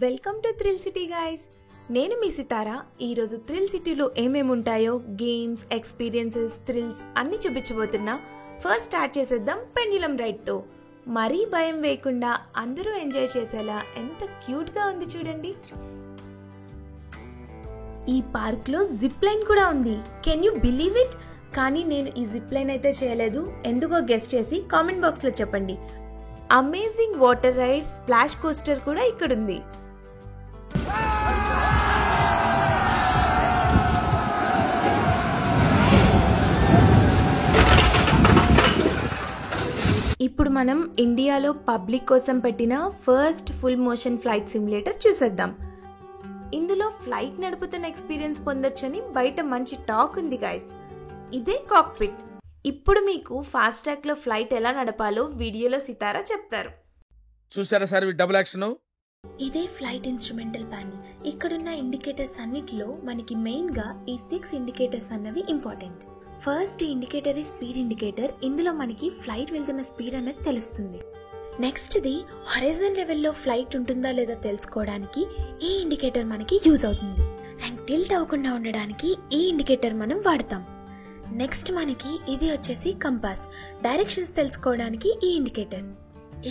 Welcome to thrill city guys. నేను మీ సితారా. ఈరోజు thrill సిటీలో ఏమేమి ఉంటాయో గేమ్స్, ఎక్స్పీరియన్సెస్, థ్రిల్స్ అన్నీ చూపించబోతున్నా. ఫస్ట్ స్టార్ట్ చేసేద్దాం పెండ్యులం రైడ్తో. మరీ భయం వేయకుండా అందరూ ఎంజాయ్ చేసేలా ఎంత క్యూట్గా ఉంది చూడండి. ఈ పార్క్లో జిప్ లైన్ కూడా ఉంది. Can you believe it? కానీ నేను ఈ జిప్ లైన్ అయితే చేయలేదు. ఎందుకో గెస్ట్ చేసి కామెంట్ బాక్స్లో చెప్పండి. Amazing water ride, splash coaster కూడా ఇక్కడ ఉంది. ఇప్పుడు మనం ఇండియాలో పబ్లిక్ కోసం పెట్టిన first full motion flight simulator చూసేద్దాం. ఇందులో ఫ్లైట్ నడుపుతున్న ఎక్స్పీరియన్స్ పొందొచ్చని బయట మంచి టాక్ ఉంది గైస్. ఇదే కాక్పిట్. ఇప్పుడు మీకు ఫాస్ట్ ట్రాక్ లో ఫ్లైట్ ఎలా నడపాలో వీడియోలో సితారా చెప్తారు. చూసారా సార్ డబుల్ యాక్షన్? ఇదే ఫ్లైట్ ఇన్స్ట్రుమెంటల్ ప్యానెల్. ఇక్కడున్న ఇండికేటర్స్ అన్నిటిలో మనకి మెయిన్ గా ఈ 6 ఇండికేటర్స్ అన్నవి ఇంపార్టెంట్. ఫస్ట్ ఇండికేటర్ ఈ స్పీడ్ ఇండికేటర్. ఇందులో మనకి ఫ్లైట్ వెళ్తున్న స్పీడ్ అనేది తెలుస్తుంది. నెక్స్ట్ ది హారిజాన్ లెవెల్లో ఫ్లైట్ ఉంటుందా లేదా తెలుసుకోవడానికి ఈ ఇండికేటర్ మనకి యూజ్ అవుతుంది. అండ్ టిల్ట్ అవ్వకుండా ఉండడానికి ఈ ఇండికేటర్ మనం వాడతాం. నెక్స్ట్ మనకి ఇది వచ్చేసి కంపాస్, డైరెక్షన్స్ తెలుసుకోవడానికి ఈ ఇండికేటర్.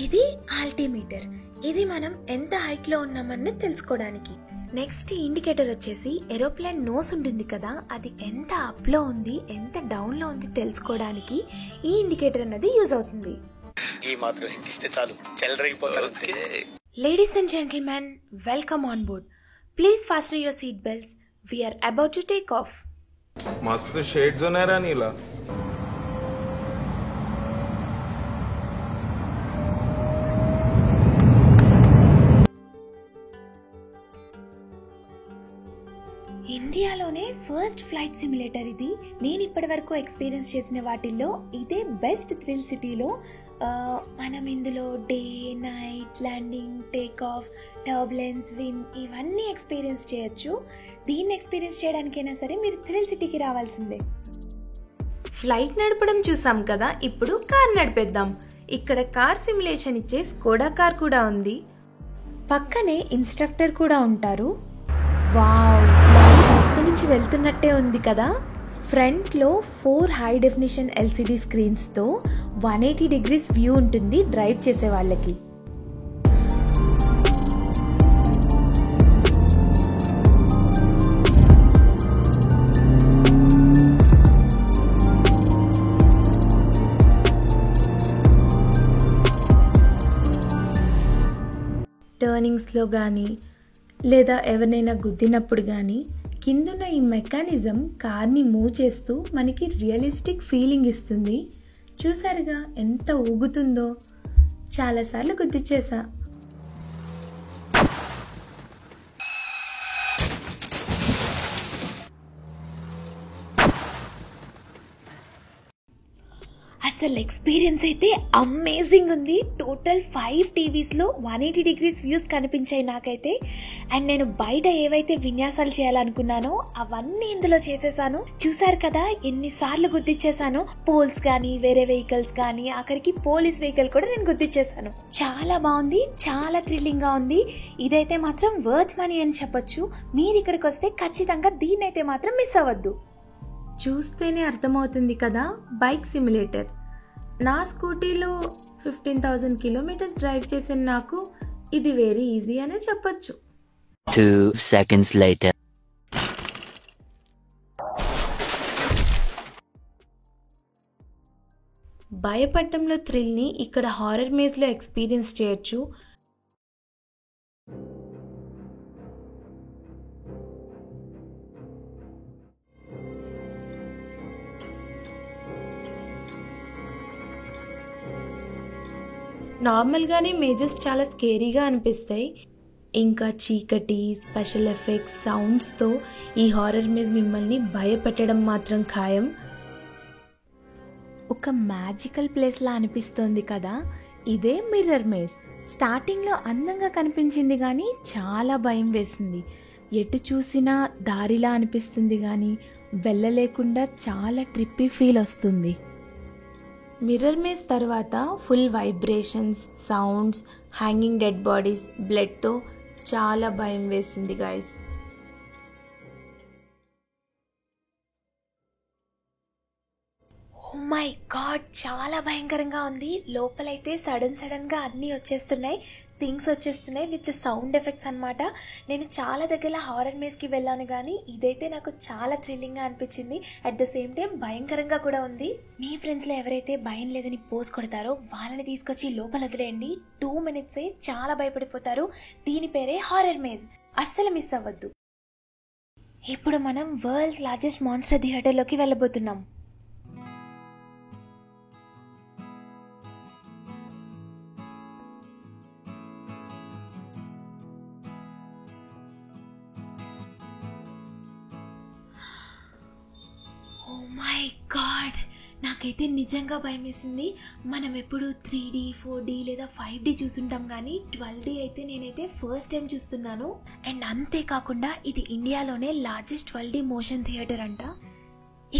ఇది ఆల్టిమీటర్, ఇది మనం ఎంత హైట్ లో ఉన్నామని తెలుసుకోవడానికి. నెక్స్ట్ ఇండికేటర్ వచ్చేసి ఏరోప్లేన్ నోస్ ఉంటుంది కదా, అది ఎంత అప్ లో ఉంది ఎంత డౌన్ లో ఉంది తెలుసుకోవడానికి ఈ ఇండికేటర్ అన్నది యూజ్ అవుతుంది. Ladies and gentlemen, welcome on board. Please fasten your seat belts. We are about to take off. मस्त शेड्स ఉన్నాయరా నీలా. ఇండియాలోనే ఫస్ట్ ఫ్లైట్ సిమ్యులేటర్ ఇది. నేను ఇప్పటి వరకు ఎక్స్పీరియన్స్ చేసిన వాటిల్లో ఇదే బెస్ట్ థ్రిల్ సిటీలో. మనం ఇందులో day, night, landing, take off, turbulence, wind ఇవన్నీ ఎక్స్పీరియన్స్ చేయొచ్చు. దీన్ని ఎక్స్పీరియన్స్ చేయడానికైనా సరే మీరు థ్రిల్ సిటీకి రావాల్సిందే. ఫ్లైట్ నడపడం చూసాం కదా, ఇప్పుడు కార్ నడిపేద్దాం. ఇక్కడ కార్ సిమ్యులేషన్ ఇచ్చే స్కోడా కార్ కూడా ఉంది. పక్కనే ఇన్స్ట్రక్టర్ కూడా ఉంటారు. వావ్, పక్క నుంచి వెళ్తున్నట్టే ఉంది కదా. ఫ్రంట్లో 4 high definition LCD స్క్రీన్స్తో 180 degrees view ఉంటుంది డ్రైవ్ చేసే వాళ్ళకి. టర్నింగ్స్లో కానీ లేదా ఎవరినైనా గుద్దినప్పుడు కానీ కిందున్న ఈ మెకానిజం కార్ని మూవ్ చేస్తూ మనకి రియలిస్టిక్ ఫీలింగ్ ఇస్తుంది. చూసారుగా ఎంత ఊగుతుందో. చాలాసార్లు గుద్దిచ్చేసా. అసలు ఎక్స్పీరియన్స్ అయితే అమేజింగ్ ఉంది. టోటల్ 5 TVsలో 180 degrees వ్యూస్ కనిపించాయి నాకైతే. అండ్ నేను బయట ఏవైతే విన్యాసాలు చేయాలనుకున్నానో అవన్నీ ఇందులో చేసేసాను. చూసారు కదా ఎన్నిసార్లు గుర్తిచ్చేసాను. పోల్స్ కానీ వేరే వెహికల్స్ కానీ, ఆఖరికి పోలీస్ వెహికల్ కూడా నేను గుర్తిచ్చేసాను. చాలా బాగుంది, చాలా థ్రిల్లింగ్గా ఉంది. ఇదైతే మాత్రం వర్త్ మనీ అని చెప్పొచ్చు. మీరు ఇక్కడికి వస్తే ఖచ్చితంగా దీన్నైతే మాత్రం మిస్ అవ్వద్దు. చూస్తేనే అర్థమవుతుంది కదా, బైక్ సిమ్యులేటర్. నా స్కూటీలో 15,000 kilometers డ్రైవ్ చేసిన నాకు ఇది వెరీ ఈజీ అనే చెప్పొచ్చు. 2 seconds later. భయపడటంలో థ్రిల్ని ఇక్కడ హారర్ మేజ్లో ఎక్స్పీరియన్స్ చేయొచ్చు. నార్మల్గానే మేజెస్ చాలా స్కేరీగా అనిపిస్తాయి. ఇంకా చీకటి, స్పెషల్ ఎఫెక్ట్స్, సౌండ్స్తో ఈ హారర్ మేజ్ మిమ్మల్ని భయపెట్టడం మాత్రం ఖాయం. ఒక మ్యాజికల్ ప్లేస్లా అనిపిస్తోంది కదా. ఇదే మిర్రర్ మేజ్. స్టార్టింగ్లో అందంగా కనిపించింది కానీ చాలా భయం వేసింది. ఎటు చూసినా దారిలా అనిపిస్తుంది కానీ వెళ్ళలేకుండా చాలా ట్రిప్పీ ఫీల్ వస్తుంది. మిర్రర్ మేజ్ తర్వాత full vibrations, sounds, hanging dead bodies, బ్లడ్తో చాలా భయం వేసింది గైస్. ఓ మై గాడ్, చాలా భయంకరంగా ఉంది. లోపలైతే సడన్గా అన్నీ వచ్చేస్తున్నాయి, థింగ్స్ వచ్చేస్తున్నాయి విత్ సౌండ్ ఎఫెక్ట్స్ అనమాట. నేను చాలా దగ్గర హారర్ మేస్కి వెళ్ళాను, కానీ ఇదైతే నాకు చాలా థ్రిల్లింగ్గా అనిపించింది. అట్ ద సేమ్ టైం భయంకరంగా కూడా ఉంది. మీ ఫ్రెండ్స్లో ఎవరైతే భయం లేదని పోజ్ కొడతారో వాళ్ళని తీసుకొచ్చి లోపల వదిలేయండి. 2 minutes చాలా భయపడిపోతారు. దీని పేరే హారర్ మేజ్. అస్సలు మిస్ అవ్వద్దు. ఇప్పుడు మనం వరల్డ్స్ లార్జెస్ట్ మాన్స్టర్ థియేటర్లోకి వెళ్ళబోతున్నాం. ఓ మై గాడ్, నాకైతే నిజంగా భయం వేసింది. మనం ఎప్పుడు 3D 4D లేదా 5D చూసుంటాం, కానీ 12D అయితే నేనైతే ఫస్ట్ టైం చూస్తున్నాను. అండ్ అంతేకాకుండా ఇది ఇండియాలోనే లార్జెస్ట్ 12D మోషన్ థియేటర్ అంట.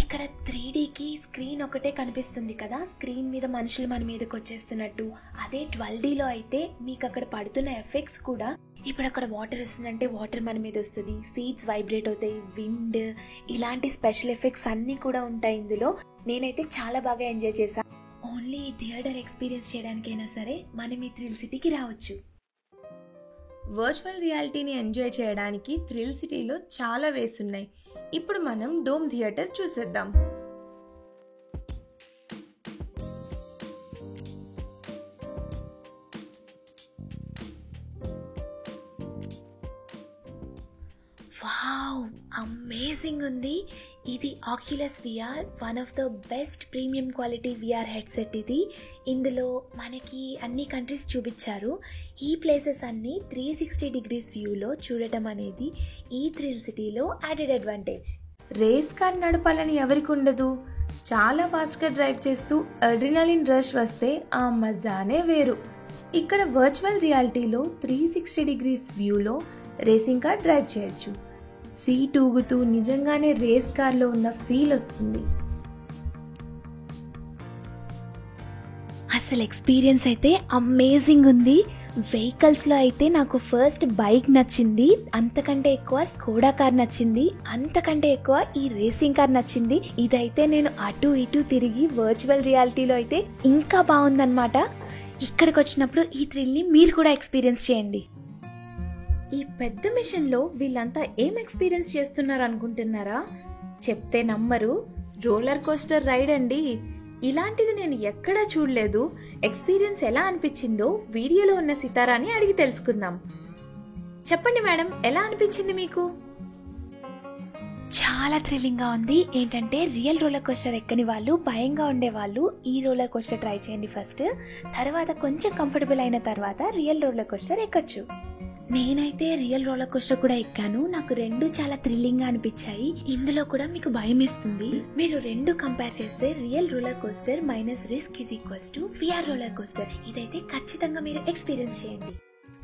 ఇక్కడ 3Dకి స్క్రీన్ ఒకటే కనిపిస్తుంది కదా, స్క్రీన్ మీద మనుషులు మన మీదకి వచ్చేస్తున్నట్టు. అదే 12Dలో అయితే మీకు అక్కడ పడుతున్న ఎఫెక్ట్స్ కూడా, ఇప్పుడు అక్కడ వాటర్ వస్తుందంటే వాటర్ మన మీద వస్తుంది, సీట్స్ వైబ్రేట్ అవుతాయి, విండ్, ఇలాంటి స్పెషల్ ఎఫెక్ట్స్ అన్నీ కూడా ఉంటాయి ఇందులో. నేనైతే చాలా బాగా ఎంజాయ్ చేశాను. ఓన్లీ థియేటర్ ఎక్స్పీరియన్స్ చేయడానికైనా సరే మనం ఈ థ్రిల్ సిటీకి రావచ్చు. వర్చువల్ రియాలిటీని ఎంజాయ్ చేయడానికి థ్రిల్ సిటీలో చాలా వేస్ ఉన్నాయి. ఇప్పుడు మనం డోమ్ థియేటర్ చూసేద్దాం. వావ్, అమేజింగ్ ఉంది. ఇది Oculus VR, one of the best premium quality VR headset ఇది. ఇందులో మనకి అన్ని కంట్రీస్ చూపించారు. ఈ ప్లేసెస్ అన్నీ 360 degrees వ్యూలో చూడటం అనేది ఈ థ్రిల్ సిటీలో యాడెడ్ అడ్వాంటేజ్. రేస్ కార్ నడపాలని ఎవరికి ఉండదు. చాలా ఫాస్ట్గా డ్రైవ్ చేస్తూ అడ్రినలిన్ రష్ వస్తే ఆ మజానే వేరు. ఇక్కడ వర్చువల్ రియాలిటీలో 360 degrees వ్యూలో రేసింగ్ కార్ డ్రైవ్ చేయొచ్చు. సీట్ ఊగుతూ నిజంగానే రేస్ కార్లో ఉన్న ఫీల్ వస్తుంది. అసలు ఎక్స్పీరియన్స్ అయితే అమేజింగ్ ఉంది. వెహికల్స్లో అయితే నాకు ఫస్ట్ బైక్ నచ్చింది, అంతకంటే ఎక్కువ స్కోడా కార్ నచ్చింది, అంతకంటే ఎక్కువ ఈ రేసింగ్ కార్ నచ్చింది. ఇదైతే నేను అటు ఇటు తిరిగి వర్చువల్ రియాలిటీలో అయితే ఇంకా బాగుందన్నమాట. ఇక్కడికి వచ్చినప్పుడు ఈ థ్రిల్ని మీరు కూడా ఎక్స్పీరియన్స్ చేయండి. ఈ పెద్ద మిషన్లో వీళ్ళంతా ఏం ఎక్స్పీరియన్స్ చేస్తున్నారు అనుకుంటున్నారా? చెప్తే నమ్మరు. రోలర్ కోస్టర్ రైడ్ అండి. ఇలాంటిది నేను ఎక్కడా చూడలేదు. ఎక్స్పీరియన్స్ ఎలా అనిపించిందో వీడియోలో ఉన్న సితారాని అడిగి తెలుసుకుందాం. చెప్పండి మేడం, ఎలా అనిపించింది మీకు? చాలా థ్రిల్లింగ్గా ఉంది. ఏంటంటే రియల్ రోలర్ కోస్టర్ ఎక్కని వాళ్ళు, భయంగా ఉండేవాళ్ళు ఈ రోలర్ కోస్టర్ ట్రై చేయండి ఫస్ట్. తర్వాత కొంచెం కంఫర్టబుల్ అయిన తర్వాత రియల్ రోలర్ కోస్టర్ ఎక్కచ్చు. నేనైతే రియల్ రోలర్ కోస్టర్ కూడా ఎక్కాను. నాకు రెండు చాలా థ్రిల్లింగ్ గా అనిపించాయి. ఇందులో కూడా మీకు భయం వేస్తుంది. మీరు రెండు కంపేర్ చేస్తే real roller coaster minus risk is equals to VR roller coaster. ఇదైతే ఖచ్చితంగా మీరు ఎక్స్పీరియన్స్ చేయండి.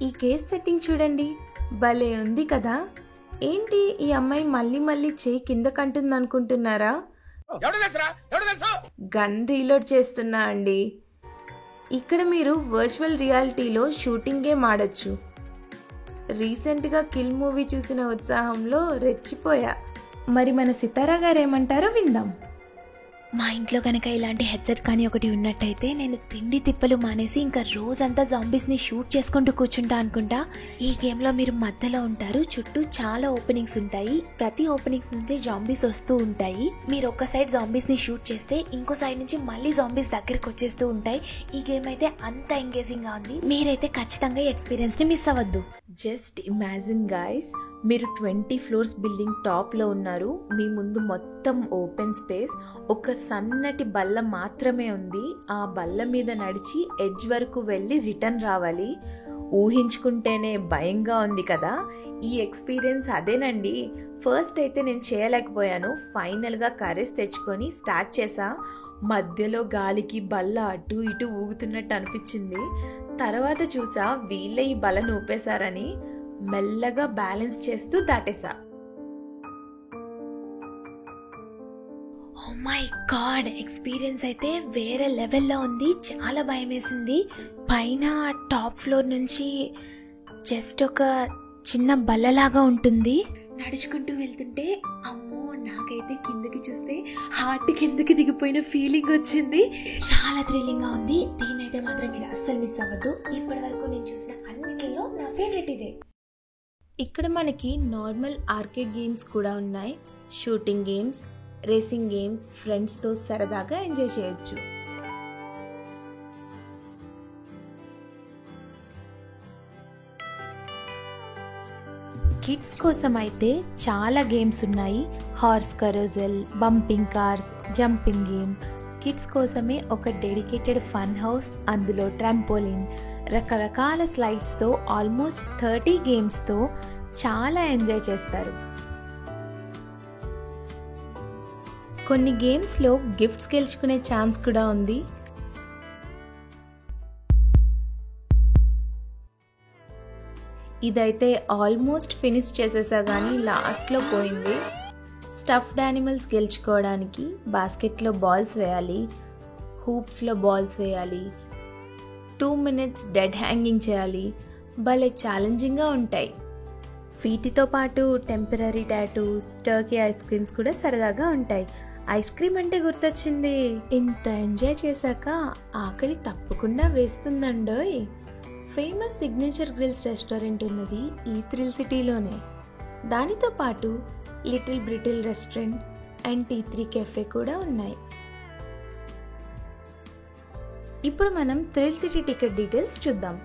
ఈ కేస్ సెట్టింగ్ చూడండి, భలే ఉంది కదా. ఏంటి ఈ అమ్మాయి మళ్ళీ మళ్ళీ చేయి కింద కంటుంది అనుకుంటున్నారా? గన్ రీలోడ్ చేస్తున్నా అండి. ఇక్కడ మీరు వర్చువల్ రియాలిటీలో షూటింగ్ గేమ్ ఆడొచ్చు. రీసెంట్గా కిల్ మూవీ చూసిన ఉత్సాహంలో రెచ్చిపోయా. మరి మన సితారా గారు ఏమంటారో విందాం. మా ఇంట్లో కనుక ఇలాంటి హెడ్సెట్ కానీ ఒకటి ఉన్నట్టయితే నేను తిండి తిప్పలు మానేసి ఇంకా రోజంతా జాంబీస్ని షూట్ చేసుకుంటూ కూర్చుంటా అనుకుంటా. ఈ గేమ్లో మీరు మధ్యలో ఉంటారు, చుట్టూ చాలా ఓపెనింగ్స్ ఉంటాయి. ప్రతి ఓపెనింగ్స్ నుంచి జాంబీస్ వస్తూ ఉంటాయి. మీరు ఒక సైడ్ జాంబీస్ని షూట్ చేస్తే ఇంకో సైడ్ నుంచి మళ్ళీ జాంబీస్ దగ్గరికి వచ్చేస్తూ ఉంటాయి. ఈ గేమ్ అయితే అంత ఎంగేజింగ్గా ఉంది. మీరైతే ఖచ్చితంగా ఈ ఎక్స్పీరియన్స్ని మిస్ అవ్వద్దు. జస్ట్ ఇమాజిన్ గైస్, మీరు 20 floors బిల్డింగ్ టాప్లో ఉన్నారు. మీ ముందు మొత్తం ఓపెన్ స్పేస్, ఒక సన్నటి బల్ల మాత్రమే ఉంది. ఆ బల్ల మీద నడిచి ఎడ్జ్ వరకు వెళ్ళి రిటర్న్ రావాలి. ఊహించుకుంటేనే భయంగా ఉంది కదా. ఈ ఎక్స్పీరియన్స్ అదేనండి. ఫస్ట్ అయితే నేను చేయలేకపోయాను. ఫైనల్గా కరేజ్ తెచ్చుకొని స్టార్ట్ చేసా. మధ్యలో గాలికి బల్ల అటు ఇటు ఊగుతున్నట్టు అనిపించింది. తర్వాత చూసా వీళ్ళే ఈ బల్లను ఊపేశారని. మెల్లగా బ్యాలెన్స్ చేస్తూ దాటేసా. ఓ మై గాడ్, ఎక్స్పీరియన్స్ అయితే వేరే లెవెల్లో ఉంది. చాలా భయం వేసింది. పైన టాప్ ఫ్లోర్ నుంచి జస్ట్ ఒక చిన్న బల్లలాగా ఉంటుంది. నడుచుకుంటూ వెళ్తుంటే అమ్మో నాకైతే కిందకి చూస్తే హార్ట్ కిందకి దిగిపోయిన ఫీలింగ్ వచ్చింది. చాలా థ్రిల్లింగ్ గా ఉంది. దీనైతే మాత్రం మీరు అస్సలు మిస్ అవ్వద్దు. ఇప్పటి వరకు నేను చూసిన అన్నిటిలో నా ఫేవరెట్ ఇదే. ఇక్కడ మనకి నార్మల్ ఆర్కేడ్ గేమ్స్ కూడా ఉన్నాయి. షూటింగ్ గేమ్స్, రేసింగ్ గేమ్స్ ఫ్రెండ్స్తో సరదాగా ఎంజాయ్ చేయొచ్చు. కిడ్స్ కోసం అయితే చాలా గేమ్స్ ఉన్నాయి. Horse కరోజల్, bumping cars, jumping game. Kids కోసమే ఒక డెడికేటెడ్ ఫన్ హౌస్, అందులో ట్రాంపోలిన్, రకరకాల స్లైడ్స్తో ఆల్మోస్ట్ 30 గేమ్స్తో చాలా ఎంజాయ్ చేస్తారు. కొన్ని గేమ్స్లో గిఫ్ట్స్ గెలుచుకునే ఛాన్స్ కూడా ఉంది. ఇదైతే ఆల్మోస్ట్ ఫినిష్ చేసేసా కానీ లాస్ట్లో పోయింది. స్టఫ్డ్ యానిమల్స్ గెలుచుకోవడానికి బాస్కెట్లో బాల్స్ వేయాలి, హూప్స్లో బాల్స్ వేయాలి, 2 minutes డెడ్ హ్యాంగింగ్ చేయాలి. భలే ఛాలెంజింగ్గా ఉంటాయి. వీటితో పాటు temporary tattoos, Turkey ice creams కూడా సరదాగా ఉంటాయి. ఐస్ క్రీమ్ అంటే గుర్తొచ్చింది. ఇంత ఎంజాయ్ చేశాక ఆకలి తప్పకుండా వేస్తుందండోయ్. ఫేమస్ సిగ్నేచర్ గ్రిల్స్ రెస్టారెంట్ ఉన్నది ఈ థ్రిల్ సిటీలోనే. దానితో పాటు little brittle restaurant and T3 cafe కూడా ఉన్నాయి. ఇప్పుడు మనం థ్రిల్ సిటీ టికెట్ డీటెయిల్స్ చూద్దాం.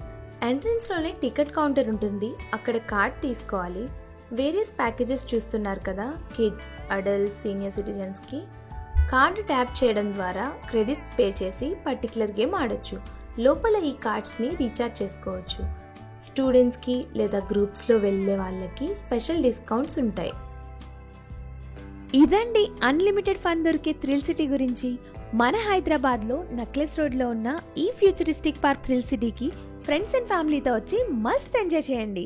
ఎంట్రన్స్లోనే టికెట్ కౌంటర్ ఉంటుంది. అక్కడ కార్డ్ తీసుకోవాలి. వేరియస్ ప్యాకేజెస్ చూస్తున్నారు కదా, కిడ్స్, అడల్ట్స్, సీనియర్ సిటిజన్స్కి. కార్డు ట్యాప్ చేయడం ద్వారా క్రెడిట్స్ పే చేసి పర్టికులర్ గేమ్ ఆడొచ్చు. లోపల ఈ కార్డ్స్ని రీఛార్జ్ చేసుకోవచ్చు. స్టూడెంట్స్కి లేదా గ్రూప్స్లో వెళ్ళే వాళ్ళకి స్పెషల్ డిస్కౌంట్స్ ఉంటాయి. ఇదండి అన్లిమిటెడ్ ఫన్ దొరికే థ్రిల్ సిటీ గురించి. మన హైదరాబాద్లో నక్లెస్ రోడ్లో ఉన్న ఈ ఫ్యూచరిస్టిక్ పార్క్ థ్రిల్ సిటీకి ఫ్రెండ్స్ అండ్ ఫ్యామిలీతో వచ్చి మస్త్ ఎంజాయ్ చేయండి.